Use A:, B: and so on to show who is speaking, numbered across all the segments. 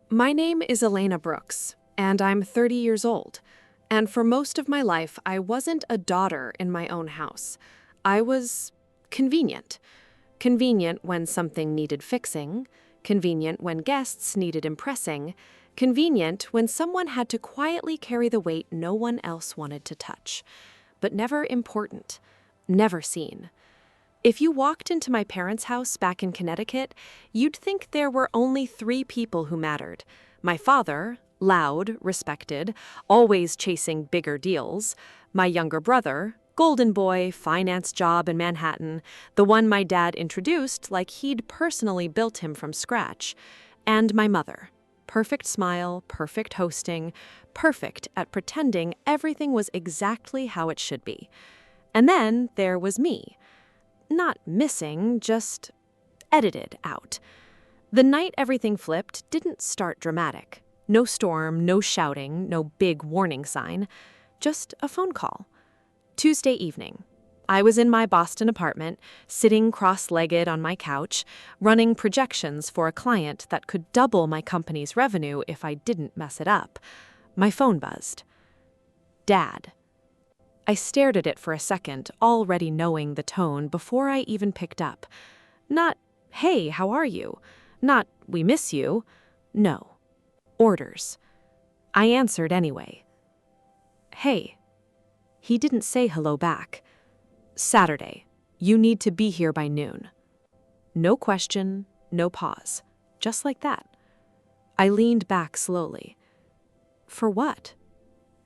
A: My name is Elena Brooks, and I'm 30 years old. And for most of my life, I wasn't a daughter in my own house. I was convenient. Convenient when something needed fixing, convenient when guests needed impressing, convenient when someone had to quietly carry the weight no one else wanted to touch. But never important, never seen. If you walked into my parents' house back in Connecticut, you'd think there were only 3 people who mattered. My father, loud, respected, always chasing bigger deals. My younger brother, golden boy, finance job in Manhattan, the one my dad introduced like he'd personally built him from scratch. And my mother. Perfect smile, perfect hosting, perfect at pretending everything was exactly how it should be. And then there was me. Not missing, just edited out. The night everything flipped didn't start dramatic. No storm, no shouting, no big warning sign. Just a phone call. Tuesday evening. I was in my Boston apartment, sitting cross-legged on my couch, running projections for a client that could double my company's revenue if I didn't mess it up. My phone buzzed. Dad. I stared at it for a second, already knowing the tone before I even picked up. Not, hey, how are you? Not, we miss you. No. Orders. I answered anyway. Hey. He didn't say hello back. Saturday. You need to be here by noon. No question, no pause. Just like that. I leaned back slowly. For what?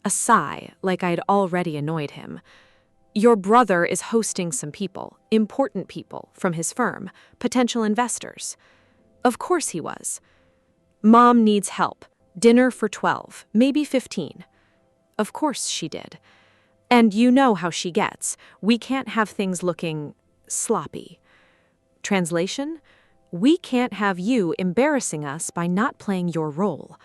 A: A sigh, like I'd already annoyed him. Your brother is hosting some people, important people, from his firm, potential investors. Of course he was. Mom needs help. Dinner for 12, maybe 15. Of course she did. And you know how she gets. We can't have things looking sloppy. Translation? We can't have you embarrassing us by not playing your role.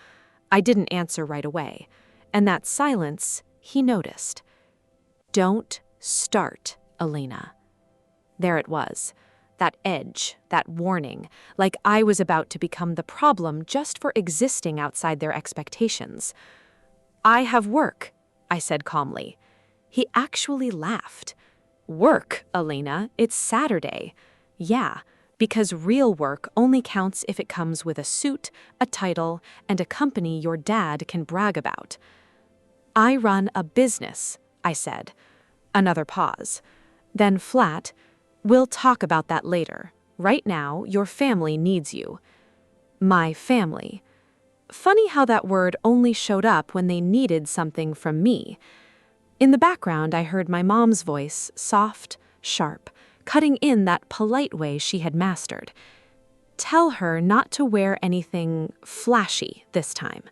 A: I didn't answer right away. And that silence, he noticed. Don't start, Elena. There it was. That edge, that warning, like I was about to become the problem just for existing outside their expectations. I have work, I said calmly. He actually laughed. Work, Elena, it's Saturday. Yeah, because real work only counts if it comes with a suit, a title, and a company your dad can brag about. I run a business, I said. Another pause. Then flat, we'll talk about that later. Right now, your family needs you. My family. Funny how that word only showed up when they needed something from me. In the background, I heard my mom's voice, soft, sharp, cutting in that polite way she had mastered. Tell her not to wear anything flashy this time.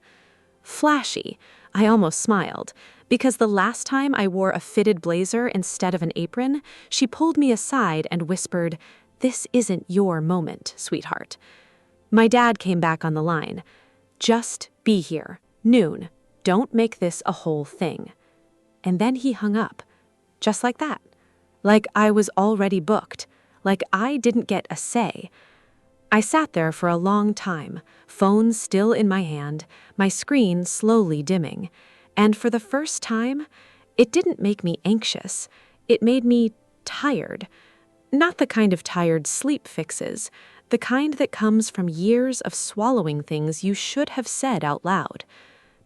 A: Flashy. I almost smiled, because the last time I wore a fitted blazer instead of an apron, she pulled me aside and whispered, "This isn't your moment, sweetheart." My dad came back on the line. Just be here. Noon. Don't make this a whole thing. And then he hung up. Just like that. Like I was already booked. Like I didn't get a say. I sat there for a long time, phone still in my hand, my screen slowly dimming. And for the first time, it didn't make me anxious. It made me tired. Not the kind of tired sleep fixes, the kind that comes from years of swallowing things you should have said out loud.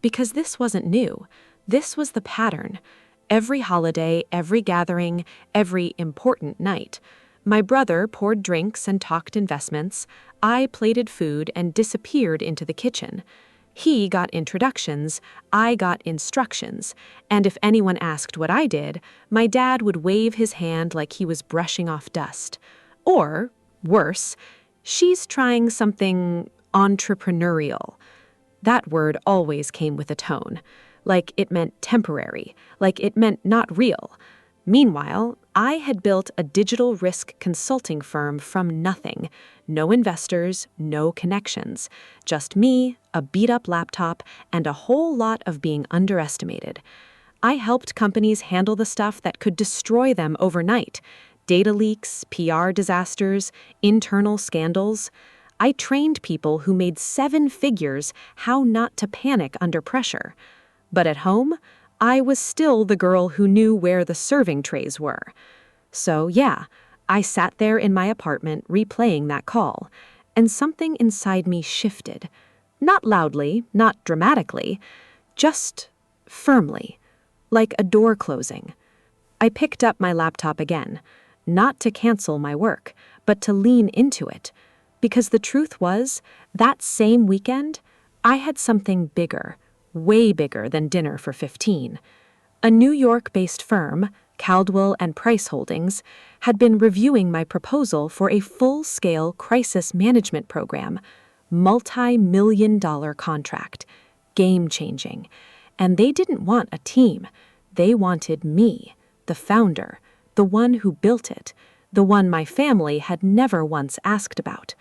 A: Because this wasn't new. This was the pattern. Every holiday, every gathering, every important night. My brother poured drinks and talked investments. I plated food and disappeared into the kitchen. He got introductions. I got instructions. And if anyone asked what I did, my dad would wave his hand like he was brushing off dust. Or, worse, she's trying something entrepreneurial. That word always came with a tone. Like it meant temporary. Like it meant not real. Meanwhile, I had built a digital risk consulting firm from nothing. No investors, no connections. Just me, a beat-up laptop, and a whole lot of being underestimated. I helped companies handle the stuff that could destroy them overnight. Data leaks, PR disasters, internal scandals. I trained people who made 7 figures how not to panic under pressure. But at home, I was still the girl who knew where the serving trays were. So yeah, I sat there in my apartment replaying that call, and something inside me shifted. Not loudly, not dramatically, just firmly, like a door closing. I picked up my laptop again, not to cancel my work, but to lean into it. Because the truth was, that same weekend, I had something bigger, way bigger than dinner for 15. A New York-based firm, Caldwell and Price Holdings, had been reviewing my proposal for a full-scale crisis management program, multi-million-dollar contract, game-changing. And they didn't want a team. They wanted me, the founder, the one who built it, the one my family had never once asked about.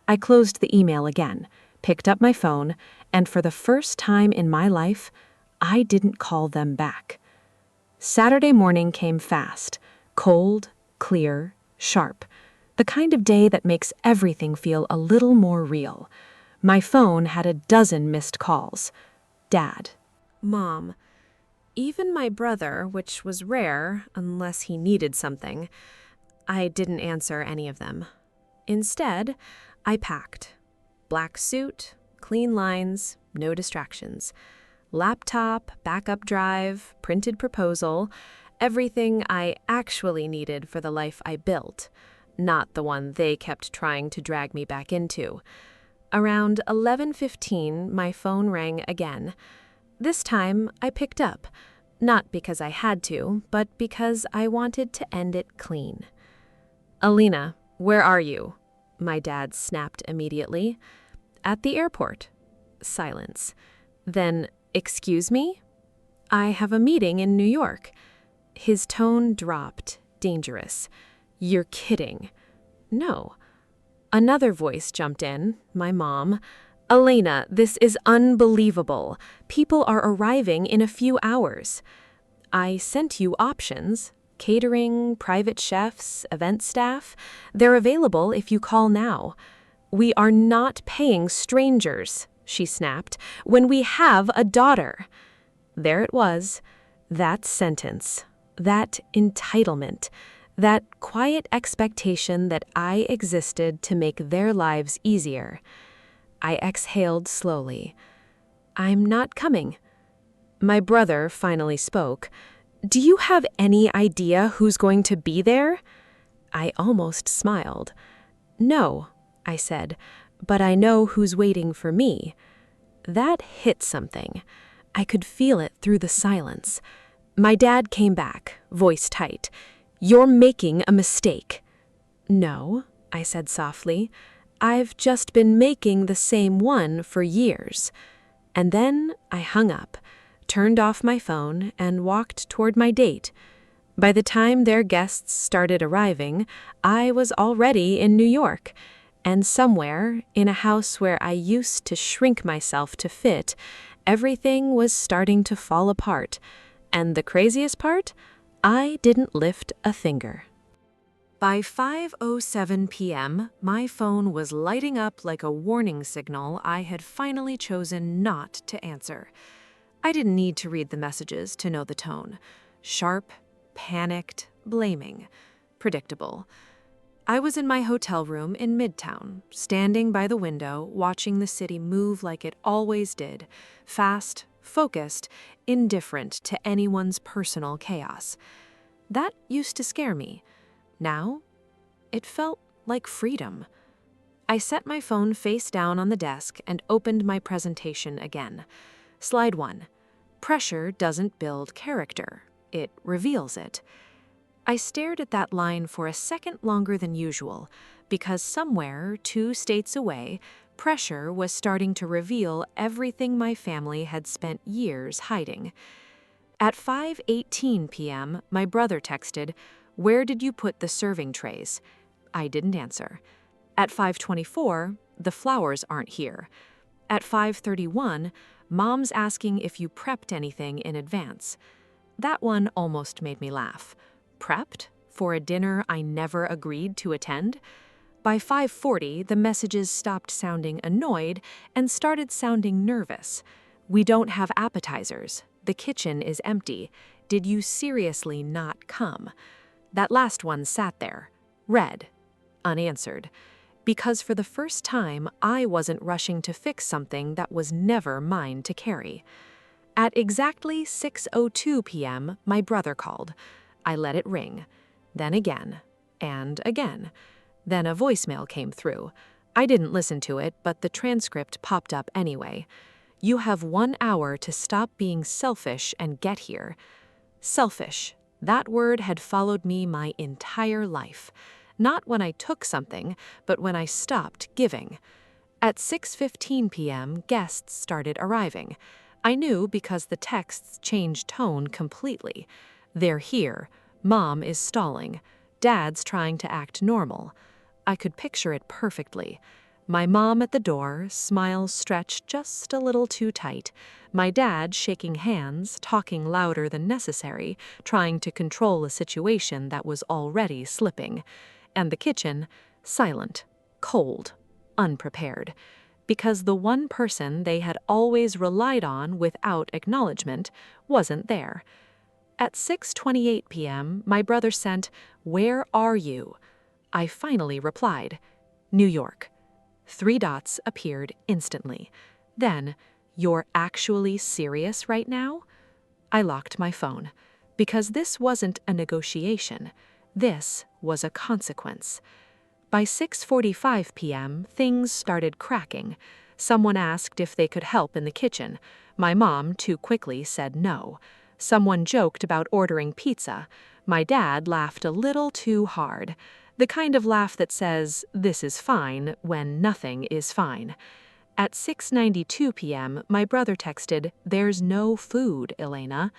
A: I closed the email again, picked up my phone, and for the first time in my life, I didn't call them back. Saturday morning came fast, cold, clear, sharp, the kind of day that makes everything feel a little more real. My phone had a dozen missed calls. Dad. Mom. Even my brother, which was rare unless he needed something. I didn't answer any of them. Instead, I packed. Black suit, clean lines, no distractions. Laptop, backup drive, printed proposal, everything I actually needed for the life I built, not the one they kept trying to drag me back into. Around 11:15, my phone rang again. This time, I picked up, not because I had to, but because I wanted to end it clean. Elena, where are you? My dad snapped immediately. At the airport. Silence. Then, excuse me? I have a meeting in New York. His tone dropped, dangerous. You're kidding. No. Another voice jumped in, my mom. Elena, this is unbelievable. People are arriving in a few hours. I sent you options. Catering, private chefs, event staff. They're available if you call now. We are not paying strangers, she snapped, when we have a daughter. There it was, that sentence, that entitlement, that quiet expectation that I existed to make their lives easier. I exhaled slowly. I'm not coming. My brother finally spoke. Do you have any idea who's going to be there? I almost smiled. No, I said, but I know who's waiting for me. That hit something. I could feel it through the silence. My dad came back, voice tight. You're making a mistake. No, I said softly. I've just been making the same one for years. And then I hung up, turned off my phone, and walked toward my date. By the time their guests started arriving, I was already in New York, and somewhere, in a house where I used to shrink myself to fit, everything was starting to fall apart. And the craziest part? I didn't lift a finger. By 5:07 p.m., my phone was lighting up like a warning signal I had finally chosen not to answer. I didn't need to read the messages to know the tone. Sharp, panicked, blaming. Predictable. I was in my hotel room in Midtown, standing by the window, watching the city move like it always did, fast, focused, indifferent to anyone's personal chaos. That used to scare me. Now, it felt like freedom. I set my phone face down on the desk and opened my presentation again. Slide 1. Pressure doesn't build character. It reveals it. I stared at that line for a second longer than usual, because somewhere, 2 states away, pressure was starting to reveal everything my family had spent years hiding. At 5:18 p.m., my brother texted, "Where did you put the serving trays?" I didn't answer. At 5:24, "The flowers aren't here." At 5:31, "Mom's asking if you prepped anything in advance." That one almost made me laugh. Prepped? For a dinner I never agreed to attend? By 5:40, the messages stopped sounding annoyed and started sounding nervous. We don't have appetizers. The kitchen is empty. Did you seriously not come? That last one sat there, read, unanswered, because for the first time I wasn't rushing to fix something that was never mine to carry. At exactly 6:02 p.m., my brother called. I let it ring. Then again, and again. Then a voicemail came through. I didn't listen to it, but the transcript popped up anyway. You have 1 hour to stop being selfish and get here. Selfish. That word had followed me my entire life. Not when I took something, but when I stopped giving. At 6:15 p.m., guests started arriving. I knew because the texts changed tone completely. They're here. Mom is stalling. Dad's trying to act normal. I could picture it perfectly. My mom at the door, smile stretched just a little too tight. My dad shaking hands, talking louder than necessary, trying to control a situation that was already slipping. And the kitchen, silent, cold, unprepared. Because the one person they had always relied on without acknowledgement wasn't there. At 6:28 p.m., my brother sent, "Where are you?" I finally replied, "New York." 3 dots appeared instantly. Then, "You're actually serious right now?" I locked my phone, because this wasn't a negotiation. This was a consequence. By 6:45 p.m., things started cracking. Someone asked if they could help in the kitchen. My mom too quickly said no. Someone joked about ordering pizza. My dad laughed a little too hard. The kind of laugh that says, "This is fine," when nothing is fine. At 6:92 p.m., my brother texted, "There's no food, Elena."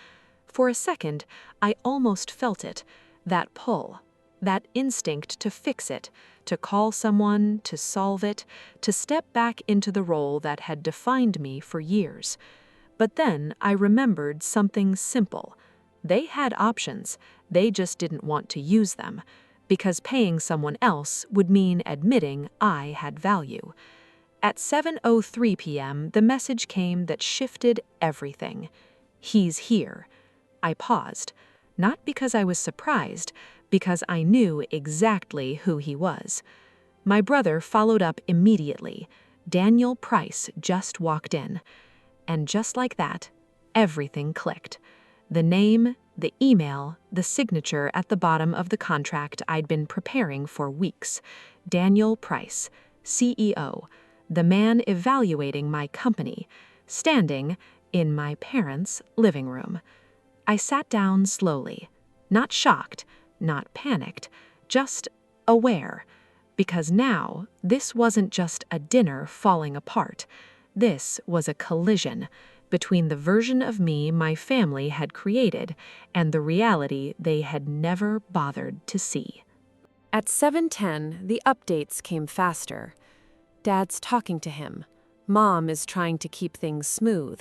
A: For a second, I almost felt it, that pull, that instinct to fix it, to call someone, to solve it, to step back into the role that had defined me for years. But then I remembered something simple. They had options, they just didn't want to use them, because paying someone else would mean admitting I had value. At 7:03 p.m., the message came that shifted everything. "He's here." I paused, not because I was surprised, because I knew exactly who he was. My brother followed up immediately. Daniel Price just walked in. And just like that, everything clicked. The name, the email, the signature at the bottom of the contract I'd been preparing for weeks. Daniel Price, CEO, the man evaluating my company, standing in my parents' living room. I sat down slowly, not shocked, not panicked, just aware. Because now, this wasn't just a dinner falling apart. This was a collision between the version of me my family had created and the reality they had never bothered to see. At 7:10, the updates came faster. Dad's talking to him. Mom is trying to keep things smooth.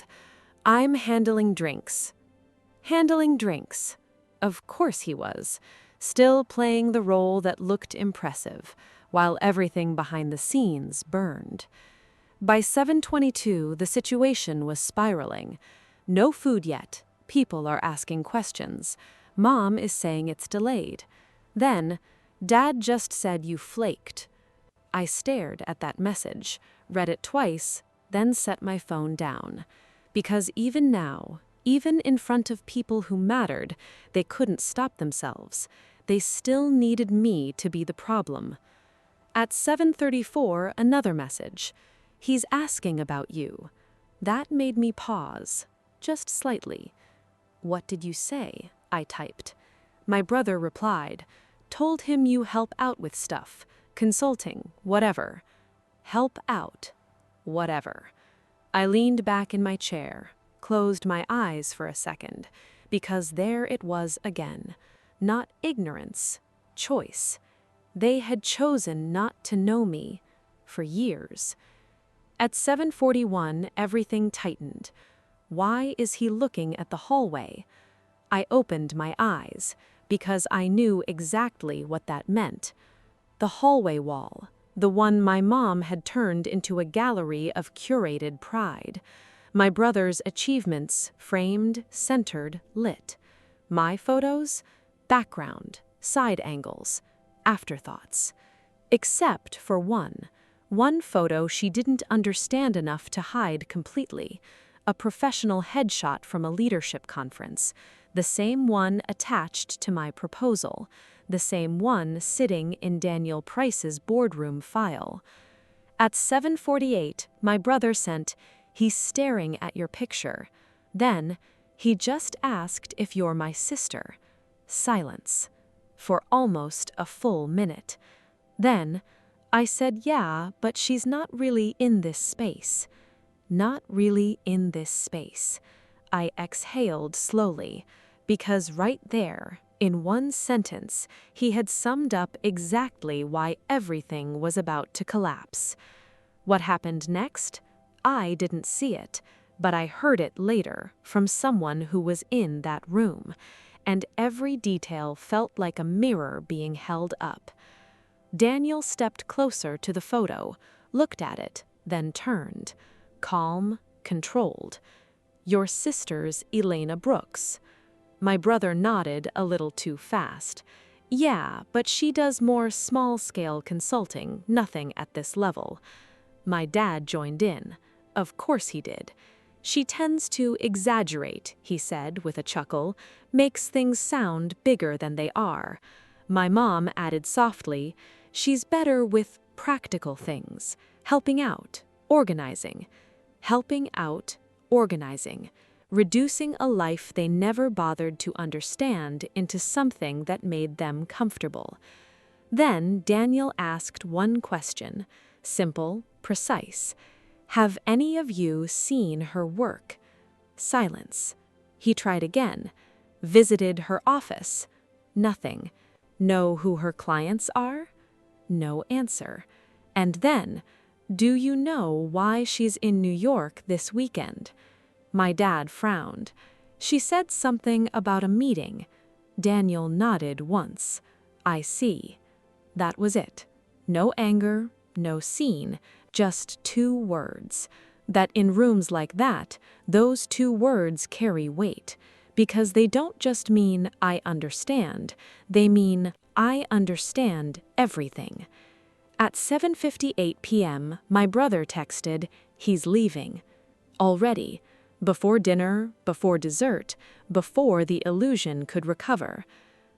A: I'm handling drinks. Handling drinks. Of course he was. Still playing the role that looked impressive, while everything behind the scenes burned. By 7:22, the situation was spiraling. No food yet. People are asking questions. Mom is saying it's delayed. Then, Dad just said you flaked. I stared at that message, read it twice, then set my phone down. Because even now, even in front of people who mattered, they couldn't stop themselves. They still needed me to be the problem. At 7:34, another message. "He's asking about you." That made me pause, just slightly. "What did you say?" I typed. My brother replied, "Told him you help out with stuff, consulting, whatever." Help out, whatever. I leaned back in my chair, closed my eyes for a second, because there it was again. Not ignorance, choice. They had chosen not to know me for years. At 7:41, everything tightened. Why is he looking at the hallway? I opened my eyes, because I knew exactly what that meant. The hallway wall, the one my mom had turned into a gallery of curated pride. My brother's achievements, framed, centered, lit. My photos, background, side angles, afterthoughts. Except for one photo she didn't understand enough to hide completely, a professional headshot from a leadership conference, the same one attached to my proposal, the same one sitting in Daniel Price's boardroom file. At 7:48, my brother sent, "He's staring at your picture." Then, "He just asked if you're my sister." Silence. For almost a full minute. Then, I said, "Yeah, but she's not really in this space." Not really in this space. I exhaled slowly, because right there, in one sentence, he had summed up exactly why everything was about to collapse. What happened next? I didn't see it, but I heard it later from someone who was in that room, and every detail felt like a mirror being held up. Daniel stepped closer to the photo, looked at it, then turned. Calm, controlled. "Your sister's Elena Brooks." My brother nodded a little too fast. "Yeah, but she does more small-scale consulting, nothing at this level." My dad joined in. Of course he did. "She tends to exaggerate," he said with a chuckle, "makes things sound bigger than they are." My mom added softly, "She's better with practical things, helping out, organizing." Helping out, organizing, reducing a life they never bothered to understand into something that made them comfortable. Then Daniel asked one question, simple, precise. "Have any of you seen her work?" Silence. He tried again. "Visited her office?" Nothing. "Know who her clients are?" No answer. And then, "Do you know why she's in New York this weekend?" My dad frowned. "She said something about a meeting." Daniel nodded once. "I see." That was it. No anger, no scene, just two words. That in rooms like that, those two words carry weight, because they don't just mean "I understand," they mean "I understand everything." At 7:58 p.m., my brother texted, "He's leaving." Already. Before dinner, before dessert, before the illusion could recover.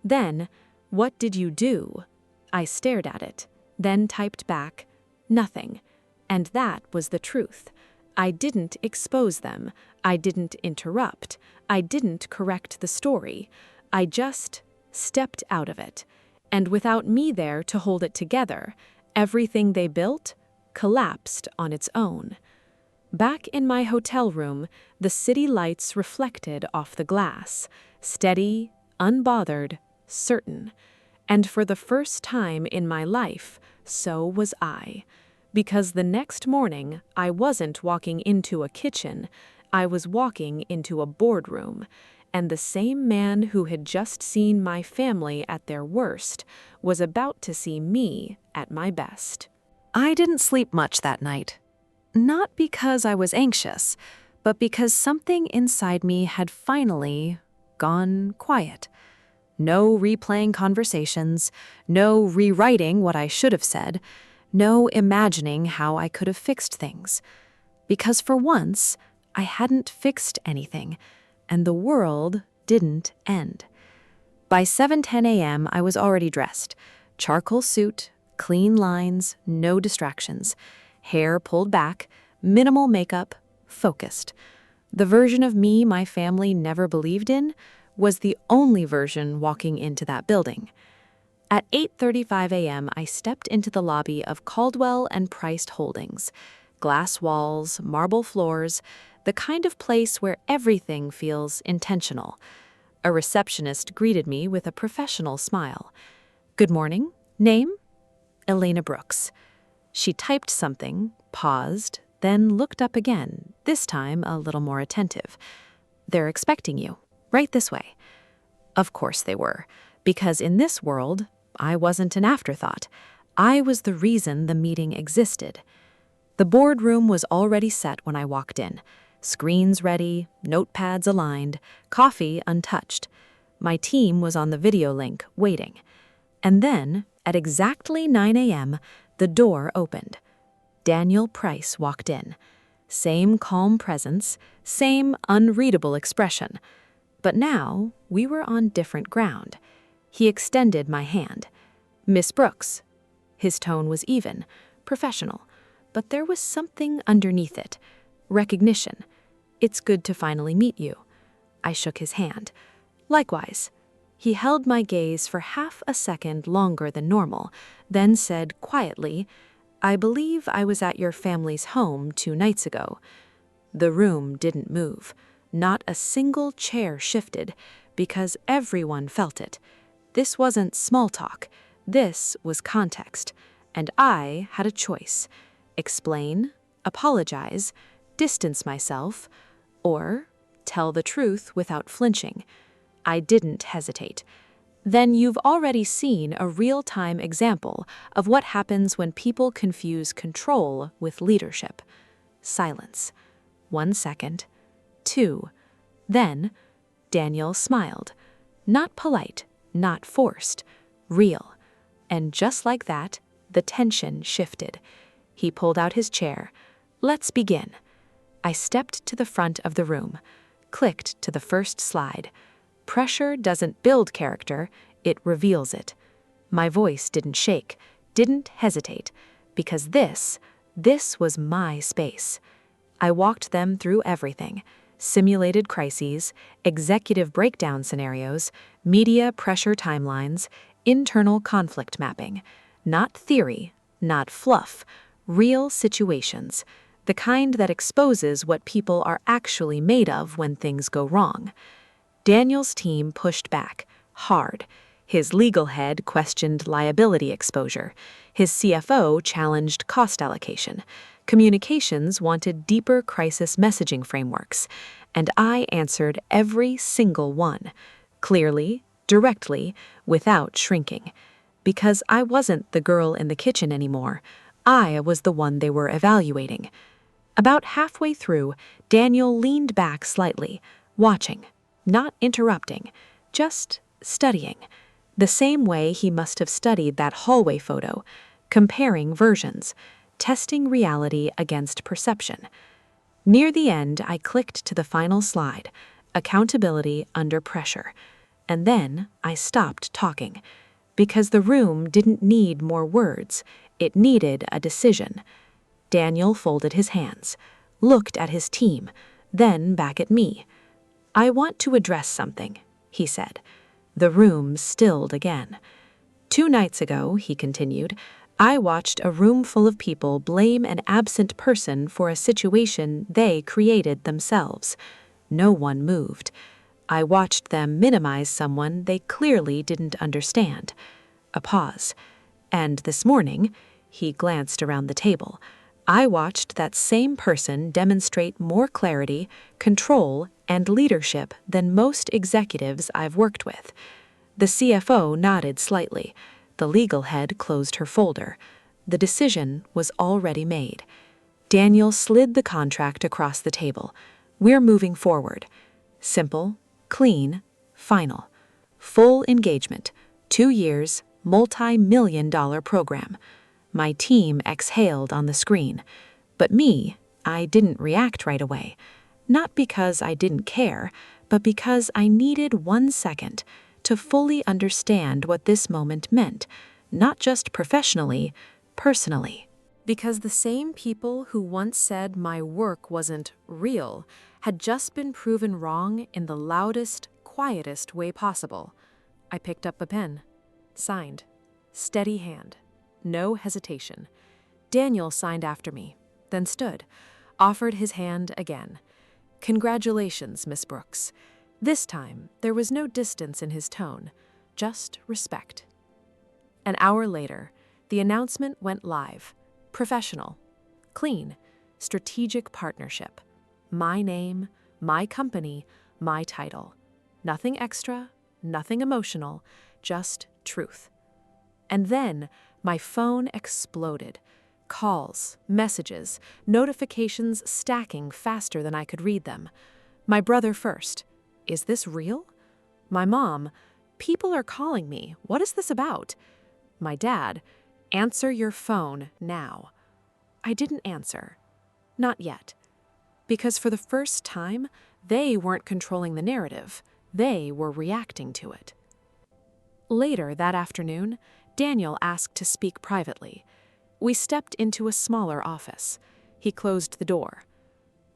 A: Then, "What did you do?" I stared at it, then typed back, "Nothing." And that was the truth. I didn't expose them. I didn't interrupt. I didn't correct the story. I just stepped out of it. And without me there to hold it together, everything they built collapsed on its own. Back in my hotel room, the city lights reflected off the glass, steady, unbothered, certain. And for the first time in my life, so was I. Because the next morning, I wasn't walking into a kitchen, I was walking into a boardroom. And the same man who had just seen my family at their worst was about to see me at my best. I didn't sleep much that night. Not because I was anxious, but because something inside me had finally gone quiet. No replaying conversations, no rewriting what I should have said, no imagining how I could have fixed things. Because for once, I hadn't fixed anything, and the world didn't end. By 7:10 a.m., I was already dressed. Charcoal suit, clean lines, no distractions. Hair pulled back, minimal makeup, focused. The version of me my family never believed in was the only version walking into that building. At 8:35 a.m., I stepped into the lobby of Caldwell and Price Holdings. Glass walls, marble floors, the kind of place where everything feels intentional. A receptionist greeted me with a professional smile. "Good morning. Name?" "Elena Brooks." She typed something, paused, then looked up again, this time a little more attentive. "They're expecting you. Right this way." Of course they were, because in this world, I wasn't an afterthought. I was the reason the meeting existed. The boardroom was already set when I walked in. Screens ready, notepads aligned, coffee untouched. My team was on the video link, waiting. And then, at exactly 9 a.m., the door opened. Daniel Price walked in. Same calm presence, same unreadable expression. But now, we were on different ground. He extended my hand. "Miss Brooks." His tone was even, professional, but there was something underneath it. Recognition. "It's good to finally meet you." I shook his hand. "Likewise." He held my gaze for half a second longer than normal, then said quietly, "I believe I was at your family's home 2 nights ago." The room didn't move. Not a single chair shifted, because everyone felt it. This wasn't small talk. This was context. And I had a choice. Explain, apologize, distance myself, or tell the truth without flinching. I didn't hesitate. "Then you've already seen a real-time example of what happens when people confuse control with leadership." Silence. 1 second. 2. Then, Daniel smiled. Not polite, not forced. Real. And just like that, the tension shifted. He pulled out his chair. "Let's begin." I stepped to the front of the room, clicked to the first slide. Pressure doesn't build character, it reveals it. My voice didn't shake, didn't hesitate, because this was my space. I walked them through everything: simulated crises, executive breakdown scenarios, media pressure timelines, internal conflict mapping. Not theory, not fluff, real situations, the kind that exposes what people are actually made of when things go wrong. Daniel's team pushed back, hard. His legal head questioned liability exposure. His CFO challenged cost allocation. Communications wanted deeper crisis messaging frameworks. And I answered every single one, clearly, directly, without shrinking. Because I wasn't the girl in the kitchen anymore. I was the one they were evaluating. About halfway through, Daniel leaned back slightly, watching. Not interrupting, just studying. The same way he must have studied that hallway photo, comparing versions, testing reality against perception. Near the end, I clicked to the final slide, accountability under pressure. And then I stopped talking, because the room didn't need more words, it needed a decision. Daniel folded his hands, looked at his team, then back at me. "I want to address something," he said. The room stilled again. 2 nights ago, he continued, I watched a room full of people blame an absent person for a situation they created themselves. No one moved. I watched them minimize someone they clearly didn't understand. A pause. And this morning, he glanced around the table, I watched that same person demonstrate more clarity, control, and leadership than most executives I've worked with. The CFO nodded slightly. The legal head closed her folder. The decision was already made. Daniel slid the contract across the table. We're moving forward. Simple, clean, final. Full engagement. 2 years, multi-million-dollar program. My team exhaled on the screen. But me, I didn't react right away. Not because I didn't care, but because I needed 1 second to fully understand what this moment meant, not just professionally, personally. Because the same people who once said my work wasn't real had just been proven wrong in the loudest, quietest way possible. I picked up a pen. Signed. Steady hand. No hesitation. Daniel signed after me, then stood, offered his hand again. Congratulations, Miss Brooks. This time, there was no distance in his tone, just respect. An hour later, the announcement went live. Professional, clean, strategic partnership. My name, my company, my title. Nothing extra, nothing emotional, just truth. And then, My phone exploded. Calls, messages, notifications stacking faster than I could read them. My brother first. Is this real? My mom. People are calling me. What is this about? My dad. Answer your phone now. I didn't answer. Not yet. Because for the first time, they weren't controlling the narrative. They were reacting to it. Later that afternoon, Daniel asked to speak privately. We stepped into a smaller office. He closed the door.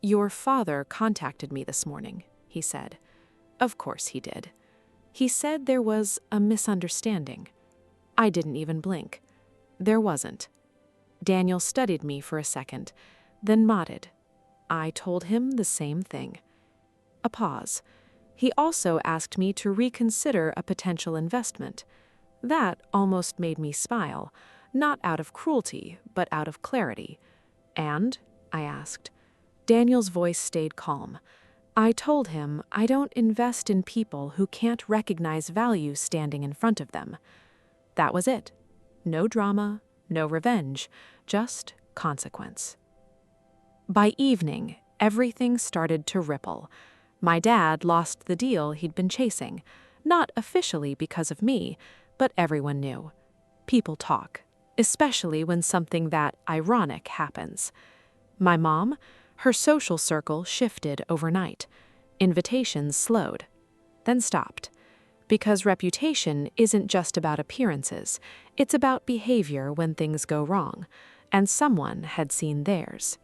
A: "Your father contacted me this morning," he said. Of course he did. He said there was a misunderstanding. I didn't even blink. There wasn't. Daniel studied me for a second, then nodded. I told him the same thing. A pause. He also asked me to reconsider a potential investment. That almost made me smile, not out of cruelty, but out of clarity. "And?" I asked. Daniel's voice stayed calm. I told him I don't invest in people who can't recognize value standing in front of them. That was it. No drama, no revenge, just consequence. By evening, everything started to ripple. My dad lost the deal he'd been chasing, not officially because of me, but everyone knew. People talk, especially when something that ironic happens. My mom, her social circle shifted overnight. Invitations slowed, then stopped. Because reputation isn't just about appearances, it's about behavior when things go wrong, and someone had seen theirs.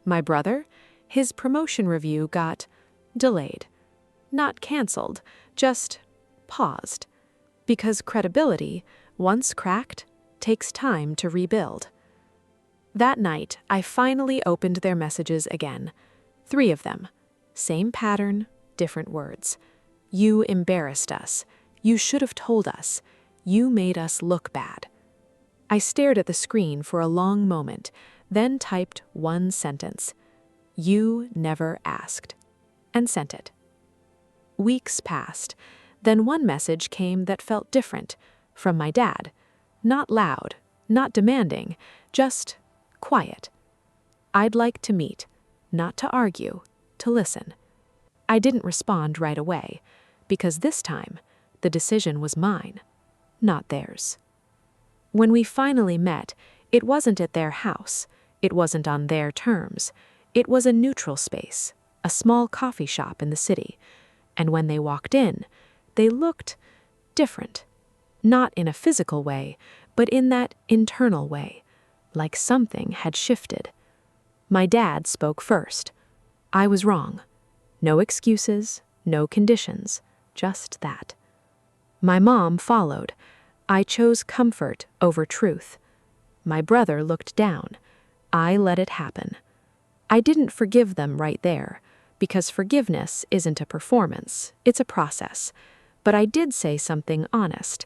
A: My brother, his promotion review got delayed. Not canceled, just paused. Because credibility, once cracked, takes time to rebuild. That night, I finally opened their messages again. 3 of them. Same pattern, different words. You embarrassed us. You should have told us. You made us look bad. I stared at the screen for a long moment, then typed one sentence. You never asked. And sent it. Weeks passed. Then one message came that felt different, from my dad. Not loud, not demanding, just quiet. I'd like to meet, not to argue, to listen. I didn't respond right away, because this time, the decision was mine, not theirs. When we finally met, it wasn't at their house, it wasn't on their terms. It was a neutral space, a small coffee shop in the city. And when they walked in, they looked different. Not in a physical way, but in that internal way, like something had shifted. My dad spoke first. I was wrong. No excuses, no conditions, just that. My mom followed. I chose comfort over truth. My brother looked down. I let it happen. I didn't forgive them right there, because forgiveness isn't a performance, it's a process. But I did say something honest.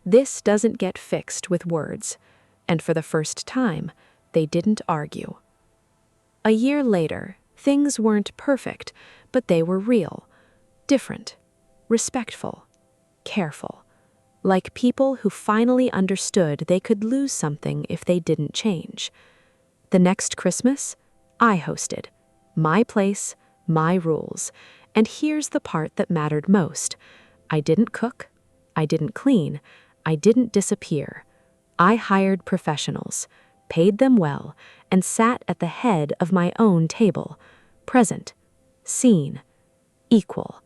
A: This doesn't get fixed with words. And for the first time, they didn't argue. A year later, things weren't perfect, but they were real, different, respectful, careful. Like people who finally understood they could lose something if they didn't change. The next Christmas, I hosted. My place, my rules. And here's the part that mattered most. I didn't cook. I didn't clean. I didn't disappear. I hired professionals, paid them well, and sat at the head of my own table. Present, seen, equal.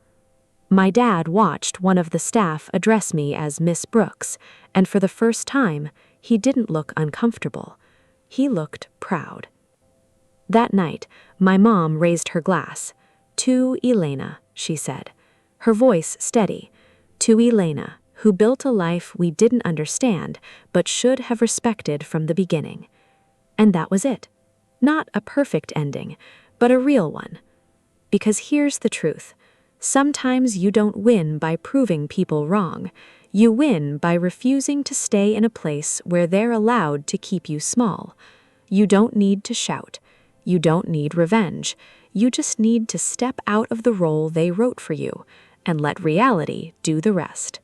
A: My dad watched one of the staff address me as Miss Brooks, and for the first time, he didn't look uncomfortable. He looked proud. That night, my mom raised her glass. "To Elena," she said, her voice steady. "To Elena, who built a life we didn't understand, but should have respected from the beginning." And that was it. Not a perfect ending, but a real one. Because here's the truth. Sometimes you don't win by proving people wrong. You win by refusing to stay in a place where they're allowed to keep you small. You don't need to shout. You don't need revenge. You just need to step out of the role they wrote for you and let reality do the rest.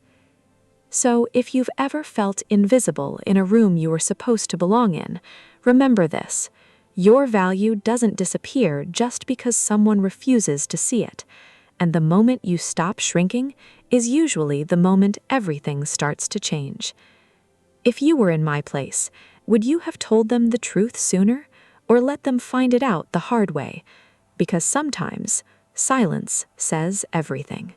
B: So, if you've ever felt invisible in a room you were supposed to belong in, remember this. Your value doesn't disappear just because someone refuses to see it. And the moment you stop shrinking is usually the moment everything starts to change. If you were in my place, would you have told them the truth sooner, or let them find it out the hard way? Because sometimes silence says everything.